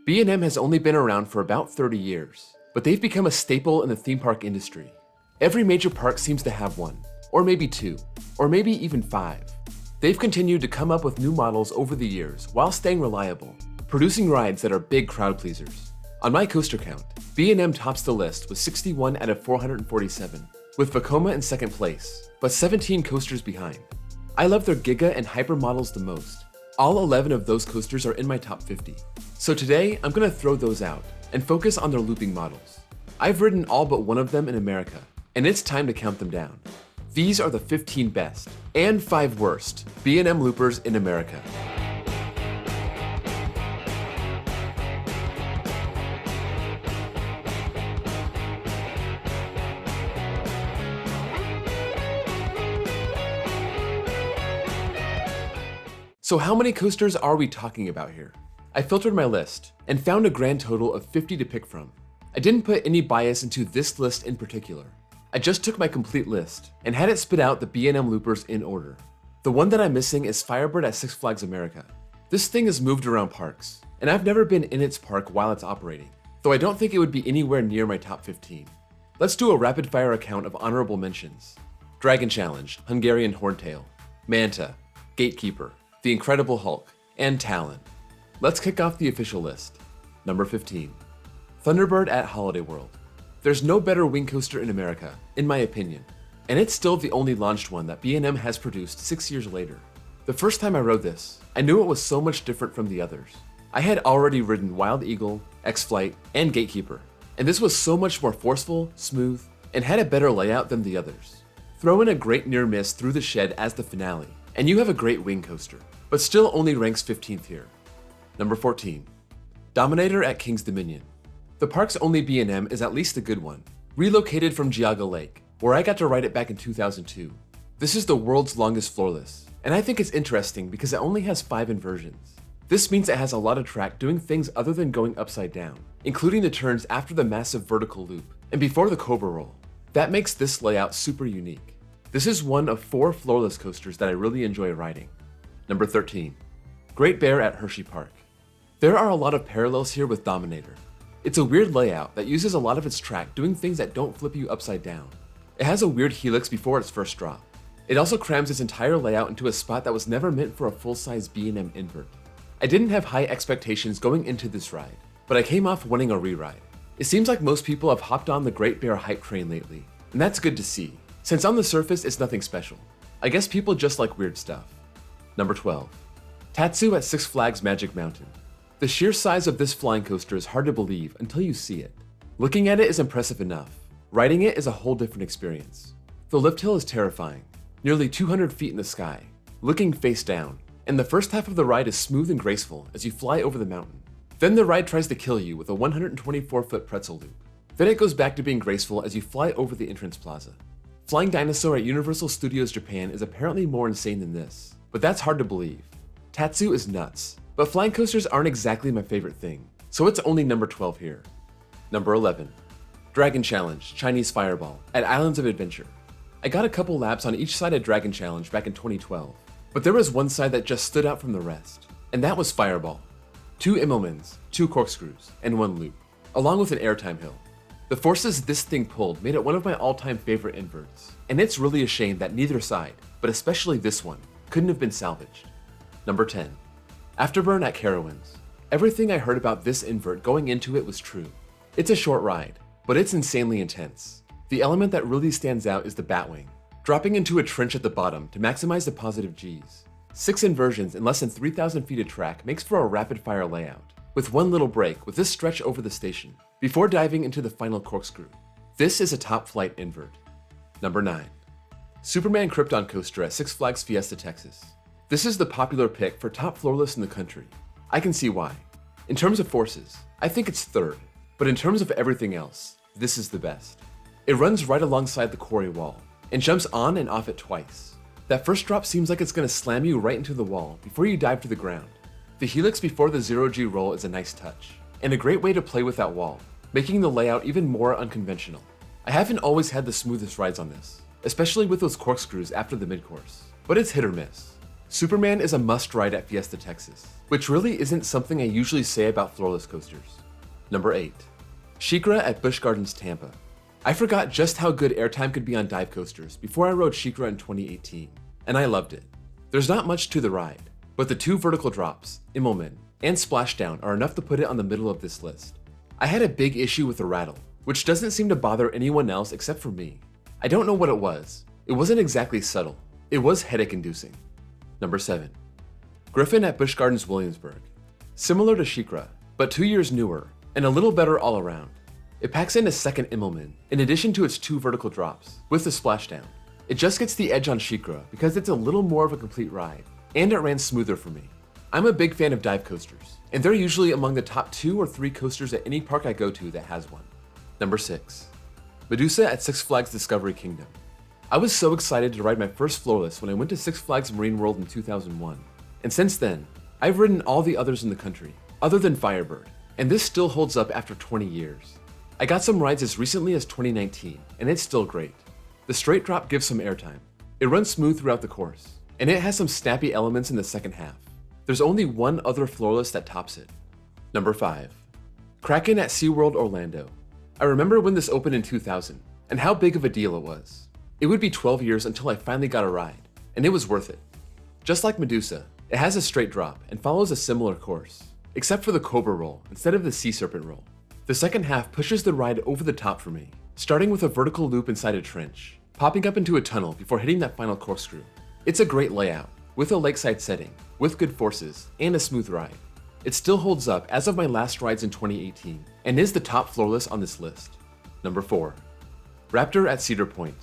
B&M has only been around for about 30 years, but they've become a staple in the theme park industry. Every major park seems to have one, or maybe two, or maybe even five. They've continued to come up with new models over the years while staying reliable, producing rides that are big crowd pleasers. On my coaster count, B&M tops the list with 61 out of 447, with Vekoma in second place, but 17 coasters behind. I love their Giga and Hyper models the most. All 11 of those coasters are in my top 50. So today, I'm gonna throw those out and focus on their looping models. I've ridden all but one of them in America, and it's time to count them down. These are the 15 best and 5 worst B&M loopers in America. So how many coasters are we talking about here? I filtered my list and found a grand total of 50 to pick from. I didn't put any bias into this list in particular. I just took my complete list and had it spit out the B&M loopers in order. The one that I'm missing is Firebird at Six Flags America. This thing has moved around parks, and I've never been in its park while it's operating, though I don't think it would be anywhere near my top 15. Let's do a rapid fire account of honorable mentions. Dragon Challenge, Hungarian Horntail, Manta, Gatekeeper, The Incredible Hulk, and Talon. Let's kick off the official list. Number 15. Thunderbird at Holiday World. There's no better wing coaster in America, in my opinion, and it's still the only launched one that B&M has produced 6 years later. The first time I rode this, I knew it was so much different from the others. I had already ridden Wild Eagle, X-Flight, and Gatekeeper, and this was so much more forceful, smooth, and had a better layout than the others. Throw in a great near miss through the shed as the finale, and you have a great wing coaster, but still only ranks 15th here. Number 14. Dominator at King's Dominion. The park's only B&M is at least a good one, relocated from Geauga Lake, where I got to ride it back in 2002. This is the world's longest floorless, and I think it's interesting because it only has 5 inversions. This means it has a lot of track doing things other than going upside down, including the turns after the massive vertical loop and before the Cobra roll. That makes this layout super unique. This is one of 4 floorless coasters that I really enjoy riding. Number 13. Great Bear at Hershey Park. There are a lot of parallels here with Dominator. It's a weird layout that uses a lot of its track doing things that don't flip you upside down. It has a weird helix before its first drop. It also crams its entire layout into a spot that was never meant for a full-size B&M invert. I didn't have high expectations going into this ride, but I came off wanting a re-ride. It seems like most people have hopped on the Great Bear hype train lately, and that's good to see, since on the surface it's nothing special. I guess people just like weird stuff. Number 12. Tatsu at Six Flags Magic Mountain. The sheer size of this flying coaster is hard to believe until you see it. Looking at it is impressive enough. Riding it is a whole different experience. The lift hill is terrifying, nearly 200 feet in the sky, looking face down, and the first half of the ride is smooth and graceful as you fly over the mountain. Then the ride tries to kill you with a 124-foot pretzel loop. Then it goes back to being graceful as you fly over the entrance plaza. Flying Dinosaur at Universal Studios Japan is apparently more insane than this, but that's hard to believe. Tatsu is nuts, but flying coasters aren't exactly my favorite thing, so it's only number 12 here. Number 11. Dragon Challenge, Chinese Fireball, at Islands of Adventure. I got a couple laps on each side of Dragon Challenge back in 2012, but there was one side that just stood out from the rest, and that was Fireball. 2 Immelmans, 2 corkscrews, and 1 loop, along with an airtime hill. The forces this thing pulled made it one of my all-time favorite inverts, and it's really a shame that neither side, but especially this one, couldn't have been salvaged. Number 10. Afterburn at Carowinds. Everything I heard about this invert going into it was true. It's a short ride, but it's insanely intense. The element that really stands out is the Batwing, dropping into a trench at the bottom to maximize the positive Gs. 6 inversions in less than 3,000 feet of track makes for a rapid-fire layout, with one little break with this stretch over the station, before diving into the final corkscrew. This is a top-flight invert. Number 9. Superman Krypton Coaster at Six Flags Fiesta, Texas. This is the popular pick for top floorless in the country. I can see why. In terms of forces, I think it's third, but in terms of everything else, this is the best. It runs right alongside the quarry wall, and jumps on and off it twice. That first drop seems like it's going to slam you right into the wall before you dive to the ground. The helix before the 0G roll is a nice touch, and a great way to play with that wall, making the layout even more unconventional. I haven't always had the smoothest rides on this, especially with those corkscrews after the mid-course, but it's hit or miss. Superman is a must-ride at Fiesta Texas, which really isn't something I usually say about floorless coasters. Number 8. Shikra at Busch Gardens, Tampa. I forgot just how good airtime could be on dive coasters before I rode Shikra in 2018, and I loved it. There's not much to the ride, but the 2 vertical drops, Immelman, and Splashdown are enough to put it on the middle of this list. I had a big issue with the rattle, which doesn't seem to bother anyone else except for me. I don't know what it was. It wasn't exactly subtle. It was headache-inducing. Number 7. Griffin at Busch Gardens, Williamsburg. Similar to Shikra, but 2 years newer, and a little better all around. It packs in a second Immelman, in addition to its 2 vertical drops, with the splashdown. It just gets the edge on Shikra because it's a little more of a complete ride, and it ran smoother for me. I'm a big fan of dive coasters, and they're usually among the top 2 or 3 coasters at any park I go to that has one. Number 6. Medusa at Six Flags Discovery Kingdom. I was so excited to ride my first floorless when I went to Six Flags Marine World in 2001, and since then, I've ridden all the others in the country, other than Firebird, and this still holds up after 20 years. I got some rides as recently as 2019, and it's still great. The straight drop gives some airtime. It runs smooth throughout the course, and it has some snappy elements in the second half. There's only one other floorless that tops it. Number 5. Kraken at SeaWorld Orlando. I remember when this opened in 2000, and how big of a deal it was. It would be 12 years until I finally got a ride, and it was worth it. Just like Medusa, it has a straight drop and follows a similar course, except for the Cobra roll instead of the Sea Serpent roll. The second half pushes the ride over the top for me, starting with a vertical loop inside a trench, popping up into a tunnel before hitting that final corkscrew. It's a great layout, with a lakeside setting, with good forces, and a smooth ride. It still holds up as of my last rides in 2018, and is the top floorless on this list. Number 4. Raptor at Cedar Point.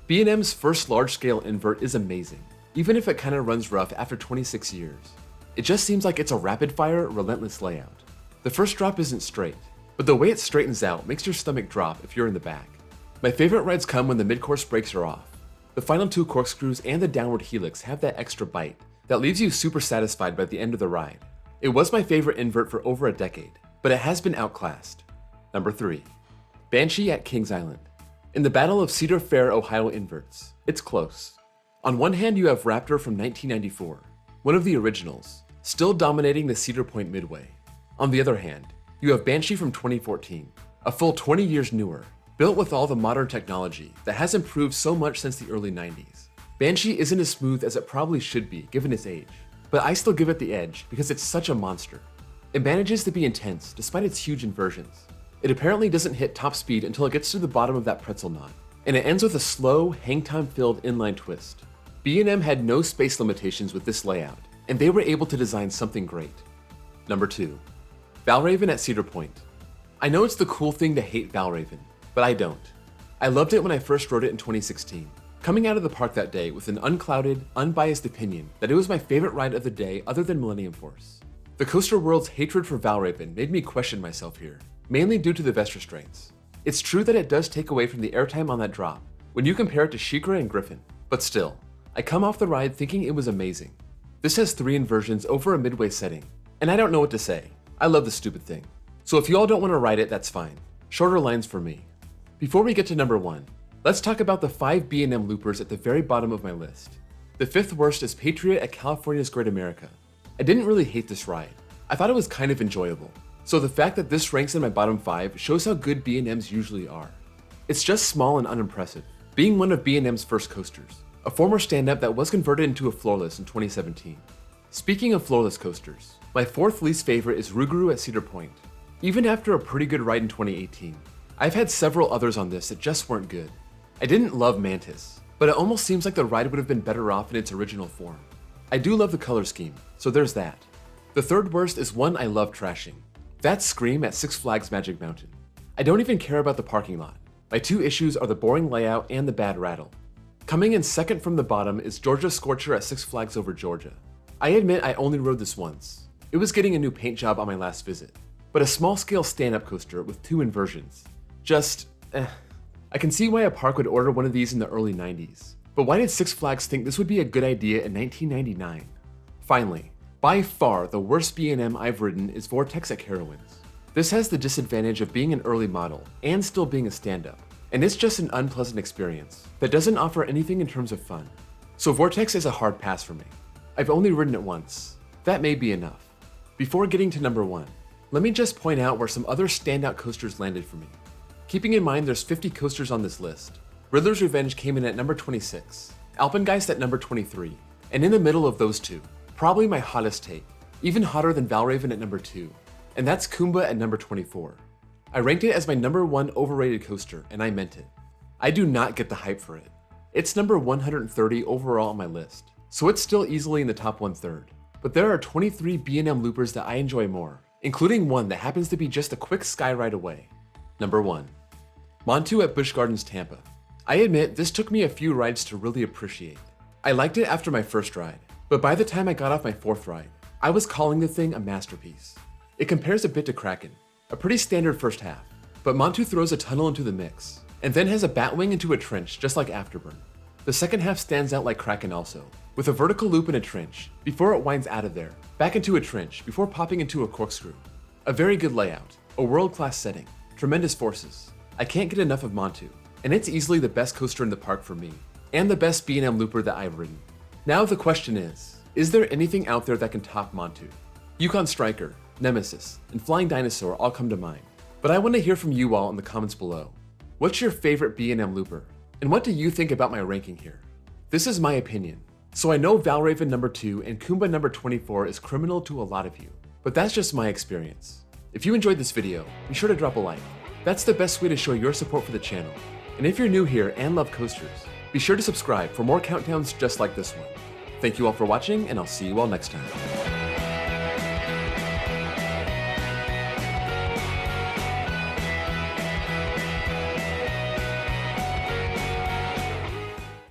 B&M's first large-scale invert is amazing, even if it kinda runs rough after 26 years. It just seems like it's a rapid-fire, relentless layout. The first drop isn't straight, but the way it straightens out makes your stomach drop if you're in the back. My favorite rides come when the mid-course brakes are off. The final 2 corkscrews and the downward helix have that extra bite that leaves you super satisfied by the end of the ride. It was my favorite invert for over a decade, but it has been outclassed. Number 3. Banshee at Kings Island. In the battle of Cedar Fair, Ohio inverts, it's close. On one hand, you have Raptor from 1994, one of the originals, still dominating the Cedar Point Midway. On the other hand, you have Banshee from 2014, a full 20 years newer, built with all the modern technology that has improved so much since the early 90s. Banshee isn't as smooth as it probably should be given its age, but I still give it the edge because it's such a monster. It manages to be intense despite its huge inversions. It apparently doesn't hit top speed until it gets to the bottom of that pretzel knot, and it ends with a slow, hang-time-filled inline twist. B&M had no space limitations with this layout, and they were able to design something great. Number 2. Valravn at Cedar Point. I know it's the cool thing to hate Valravn, but I don't. I loved it when I first rode it in 2016, coming out of the park that day with an unclouded, unbiased opinion that it was my favorite ride of the day other than Millennium Force. The coaster world's hatred for Valravn made me question myself here, mainly due to the vest restraints. It's true that it does take away from the airtime on that drop when you compare it to Shikra and Griffin, but still, I come off the ride thinking it was amazing. This has 3 inversions over a midway setting, and I don't know what to say. I love this stupid thing. So if you all don't want to ride it, that's fine. Shorter lines for me. Before we get to number 1, let's talk about the 5 B&M loopers at the very bottom of my list. The 5th worst is Patriot at California's Great America. I didn't really hate this ride. I thought it was kind of enjoyable. So the fact that this ranks in my bottom 5 shows how good B&Ms usually are. It's just small and unimpressive, being one of B&M's first coasters, a former stand-up that was converted into a floorless in 2017. Speaking of floorless coasters, my 4th least favorite is Rugru at Cedar Point. Even after a pretty good ride in 2018, I've had several others on this that just weren't good. I didn't love Mantis, but it almost seems like the ride would have been better off in its original form. I do love the color scheme, so there's that. The 3rd worst is one I love trashing. That's Scream at Six Flags Magic Mountain. I don't even care about the parking lot. My 2 issues are the boring layout and the bad rattle. Coming in second from the bottom is Georgia Scorcher at Six Flags Over Georgia. I admit I only rode this once. It was getting a new paint job on my last visit, but a small-scale stand-up coaster with 2 inversions. Just, I can see why a park would order one of these in the early 90s, but why did Six Flags think this would be a good idea in 1999? Finally, by far the worst B&M I've ridden is Vortex at Carowinds. This has the disadvantage of being an early model and still being a stand-up, and it's just an unpleasant experience that doesn't offer anything in terms of fun. So Vortex is a hard pass for me. I've only ridden it once. That may be enough. Before getting to number 1, let me just point out where some other standout coasters landed for me. Keeping in mind there's 50 coasters on this list, Riddler's Revenge came in at number 26, Alpengeist at number 23, and in the middle of those two, probably my hottest take, even hotter than Valravn at number 2, and that's Kumba at number 24. I ranked it as my number 1 overrated coaster, and I meant it. I do not get the hype for it. It's number 130 overall on my list, so it's still easily in the top 1/3. But there are 23 B&M loopers that I enjoy more, including one that happens to be just a quick sky ride away. Number 1. Montu at Busch Gardens Tampa. I admit this took me a few rides to really appreciate. I liked it after my first ride, but by the time I got off my 4th ride, I was calling the thing a masterpiece. It compares a bit to Kraken, a pretty standard first half, but Montu throws a tunnel into the mix, and then has a batwing into a trench just like Afterburn. The second half stands out like Kraken also, with a vertical loop in a trench, before it winds out of there, back into a trench, before popping into a corkscrew. A very good layout, a world-class setting, tremendous forces. I can't get enough of Montu, and it's easily the best coaster in the park for me, and the best B&M looper that I've ridden. Now the question is there anything out there that can top Montu? Yukon Striker, Nemesis, and Flying Dinosaur all come to mind, but I want to hear from you all in the comments below. What's your favorite B&M looper? And what do you think about my ranking here? This is my opinion, so I know Valravn number 2 and Kumba number 24 is criminal to a lot of you, but that's just my experience. If you enjoyed this video, be sure to drop a like. That's the best way to show your support for the channel. And if you're new here and love coasters, be sure to subscribe for more countdowns just like this one. Thank you all for watching, and I'll see you all next time.